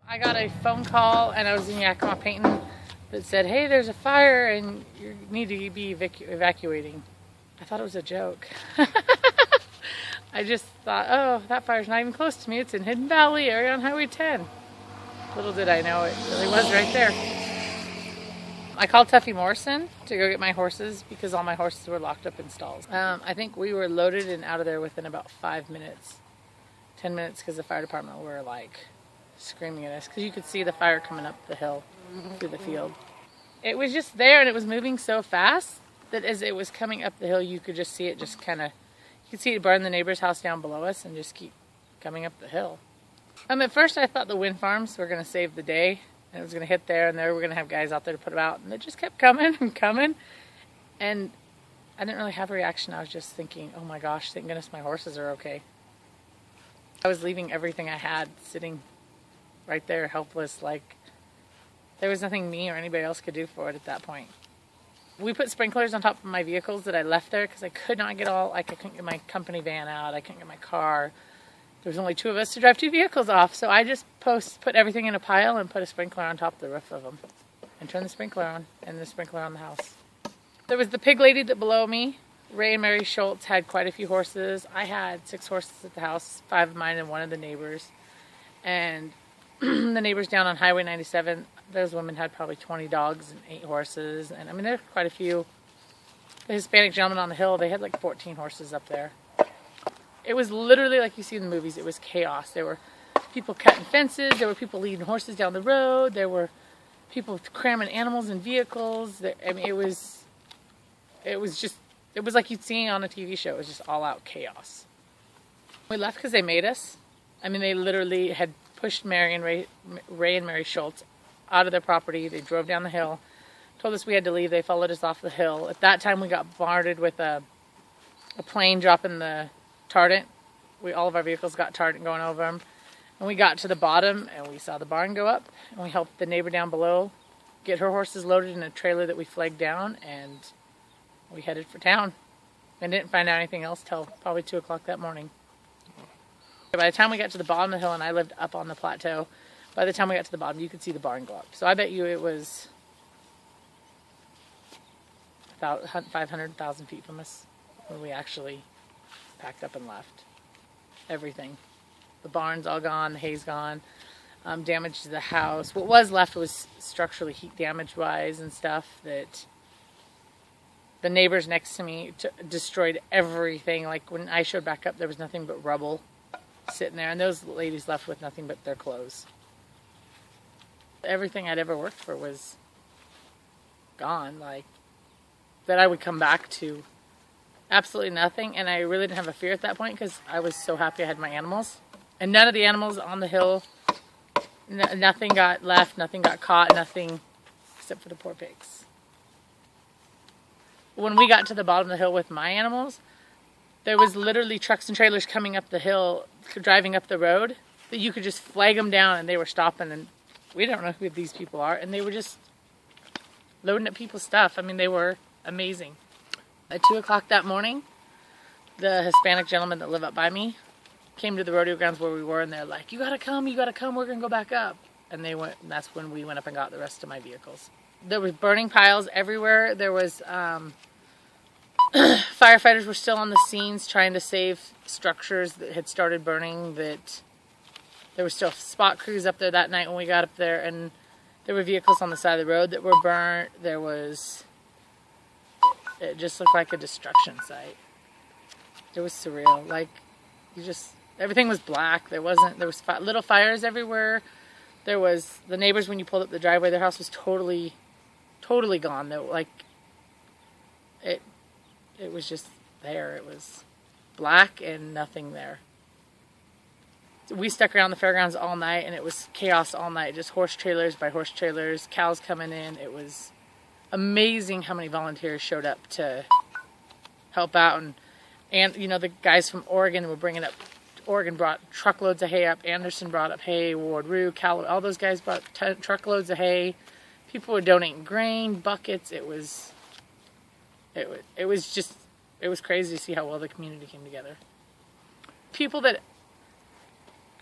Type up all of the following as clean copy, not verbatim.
I got a phone call and I was in Yakima painting that said, hey, there's a fire and you need to be evacuating. I thought it was a joke. I just thought, oh, that fire's not even close to me. It's in Hidden Valley area on Highway 10. Little did I know it really was right there. I called Tuffy Morrison to go get my horses because all my horses were locked up in stalls. I think we were loaded and out of there within about 5 minutes, 10 minutes, because the fire department were like screaming at us because you could see the fire coming up the hill through the field. It was just there and it was moving so fast that as it was coming up the hill, you could just see it just kind of, you could see it burn the neighbor's house down below us and just keep coming up the hill. At first I thought the wind farms were going to save the day and it was going to hit there and there we're going to have guys out there to put them out, and it just kept coming and coming, and I didn't really have a reaction. I was just thinking, oh my gosh, thank goodness my horses are okay. I was leaving everything I had sitting right there helpless, like there was nothing me or anybody else could do for it at that point. We put sprinklers on top of my vehicles that I left there because I could not get I couldn't get my company van out, I couldn't get my car. There was only 2 of us to drive 2 vehicles off, so I just put everything in a pile and put a sprinkler on top of the roof of them and turned the sprinkler on, and the sprinkler on the house. There was the pig lady that below me. Ray and Mary Schultz had quite a few horses. I had 6 horses at the house, 5 of mine and 1 of the neighbors. And the neighbors down on Highway 97, those women had probably 20 dogs and 8 horses. And I mean, there were quite a few. The Hispanic gentleman on the hill, they had like 14 horses up there. It was literally like you see in the movies. It was chaos. There were people cutting fences. There were people leading horses down the road. There were people cramming animals in vehicles. I mean, it was like you'd see on a TV show. It was just all out chaos. We left because they made us. I mean, they literally had pushed Ray and Mary Schultz out of their property. They drove down the hill, told us we had to leave. They followed us off the hill. At that time, we got bombarded with a plane dropping the tardant. All of our vehicles got tardant going over them. And we got to the bottom and we saw the barn go up, and we helped the neighbor down below get her horses loaded in a trailer that we flagged down, and we headed for town and didn't find out anything else till probably 2 o'clock that morning. By the time we got to the bottom of the hill, and I lived up on the plateau, by the time we got to the bottom, you could see the barn go up. So I bet you it was about 500,000 feet from us when we actually packed up and left. Everything. The barn's all gone, the hay's gone, damage to the house. What was left was structurally heat damage wise and stuff that the neighbors next to me destroyed everything. Like when I showed back up, there was nothing but rubble sitting there, and those ladies left with nothing but their clothes. Everything I'd ever worked for was gone, like that I would come back to absolutely nothing. And I really didn't have a fear at that point because I was so happy I had my animals, and none of the animals on the hill, nothing got left, nothing got caught, nothing except for the poor pigs. When we got to the bottom of the hill with my animals, there was literally trucks and trailers coming up the hill, driving up the road, that you could just flag them down and they were stopping, and we don't know who these people are, and they were just loading up people's stuff. I mean, they were amazing. At 2 o'clock that morning, the Hispanic gentleman that lived up by me came to the rodeo grounds where we were, and they're like, you gotta come, we're gonna go back up. And they went, and that's when we went up and got the rest of my vehicles. There was burning piles everywhere. There was, firefighters were still on the scenes trying to save structures that had started burning. That there were still spot crews up there that night when we got up there, and there were vehicles on the side of the road that were burnt. It just looked like a destruction site. It was surreal. Like, everything was black. There was little fires everywhere. There was, the neighbors, when you pulled up the driveway, their house was totally gone. It was just there. It was black and nothing there. We stuck around the fairgrounds all night, and it was chaos all night. Just horse trailers by horse trailers, cows coming in. It was amazing how many volunteers showed up to help out. And you know, the guys from Oregon were bringing up, Oregon brought truckloads of hay up. Anderson brought up hay. Ward Rue, Cal, all those guys brought truckloads of hay. People were donating grain, buckets. It was crazy to see how well the community came together. People that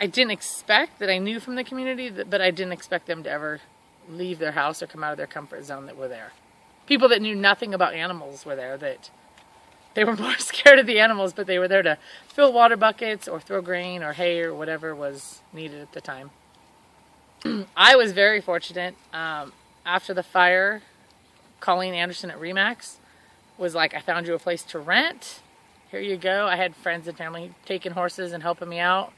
I didn't expect, that I knew from the community, but I didn't expect them to ever leave their house or come out of their comfort zone that were there. People that knew nothing about animals were there, that they were more scared of the animals, but they were there to fill water buckets or throw grain or hay or whatever was needed at the time. I was very fortunate. After the fire, Colleen Anderson at Remax was like, I found you a place to rent. Here you go. I had friends and family taking horses and helping me out.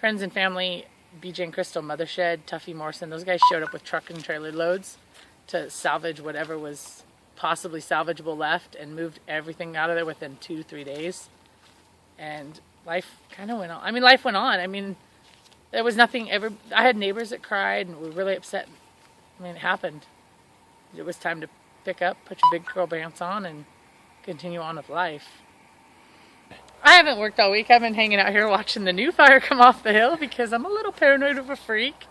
Friends and family, BJ and Crystal, Mothershed, Tuffy Morrison, those guys showed up with truck and trailer loads to salvage whatever was possibly salvageable left, and moved everything out of there within 2-3 days. And life kind of went on. I mean, life went on. I mean, there was nothing ever. I had neighbors that cried and were really upset. I mean, it happened. It was time to pick up, put your big girl pants on, and continue on with life. I haven't worked all week. I've been hanging out here watching the new fire come off the hill because I'm a little paranoid of a freak.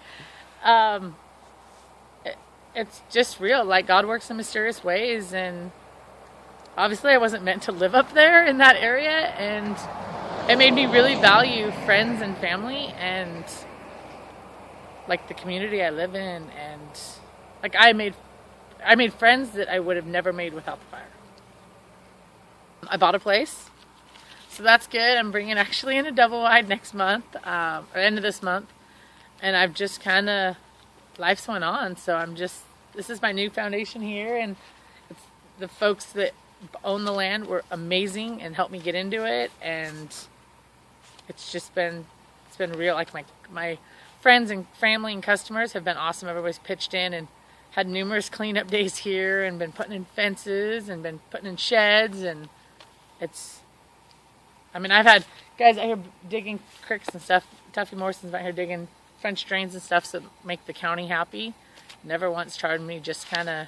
It's just real. Like, God works in mysterious ways, and obviously I wasn't meant to live up there in that area, and it made me really value friends and family and like the community I live in, and like I made friends that I would have never made without the fire. I bought a place, so that's good. I'm bringing actually in a double wide next month, or end of this month, and I've just kind of, life's went on, so this is my new foundation here, and it's, the folks that own the land were amazing and helped me get into it, and it's been real. Like my friends and family and customers have been awesome. Everybody's pitched in and had numerous cleanup days here, and been putting in fences and been putting in sheds, and I mean, I've had guys out here digging creeks and stuff. Tuffy Morrison's out here digging French drains and stuff to make the county happy. Never once charged me, just kind of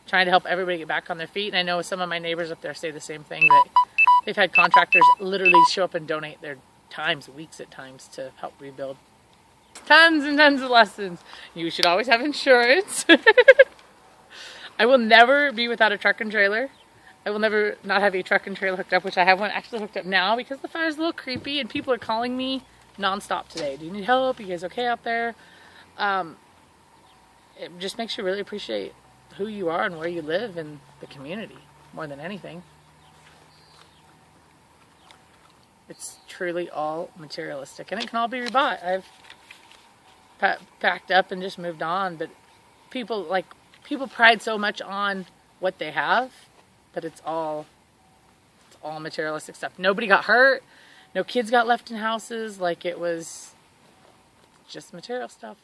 trying to help everybody get back on their feet. And I know some of my neighbors up there say the same thing, that they've had contractors literally show up and donate their times, weeks at times, to help rebuild. Tons and tons of lessons. You should always have insurance. I will never be without a truck and trailer. I will never not have a truck and trailer hooked up, which I have one actually hooked up now because the fire's a little creepy and people are calling me nonstop today. Do you need help? Are you guys okay out there? It just makes you really appreciate who you are and where you live in the community more than anything. It's truly all materialistic, and it can all be rebought. I've packed up and just moved on, but people pride so much on what they have that it's all materialistic stuff. Nobody got hurt. No kids got left in houses. Like, it was just material stuff.